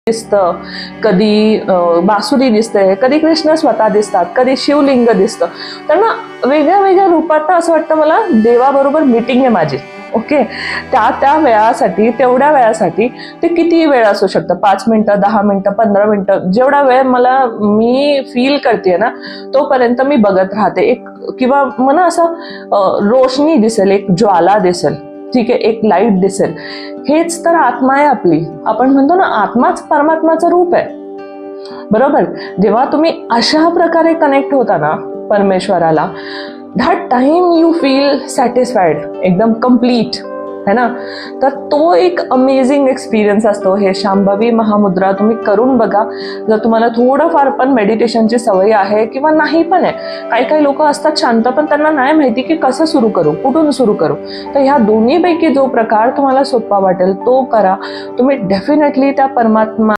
दिसतं, कधी बासुरी दिसते, कधी कृष्ण स्वतः दिसतात, कधी शिवलिंग दिसतं. तर ना वेगळ्या वेगळ्या रूपात असं वाटतं मला देवाबरोबर मीटिंग आहे माझी. ओके, त्या वेळासाठी, तेवढ्या वेळासाठी, ते किती वेळ असू शकतं, 5 मिनिटं, 10 मिनिटं, 15 मिनिटं, जेवढा वेळ मी फील करते ना तोपर्यंत मी बघत राहते. किंवा मला असं रोशनी दिसेल, एक ज्वाला दिसेल, ठीक आहे, एक लाईट दिसेल. हेच तर आत्मा आहे आपली. आपण म्हणतो ना आत्माच परमात्माचं रूप आहे, बरोबर. जेव्हा तुम्ही अशा प्रकारे कनेक्ट होता ना परमेश्वराला, that time you feel satisfied, एकदम कम्प्लीट, है ना. तर तो एक अमेझिंग एक्सपिरियन्स असतो. हे शांभवी महामुद्रा तुम्ही करून बघा. जर तुम्हाला थोडंफार पण मेडिटेशनची सवय आहे किंवा नाही पण आहे, काही काही लोक असतात शांत पण त्यांना नाही माहिती की कसं सुरू करू, कुठून सुरू करू, तर ह्या दोन्हीपैकी जो प्रकार तुम्हाला सोपा वाटेल तो करा. तुम्ही डेफिनेटली त्या परमात्मा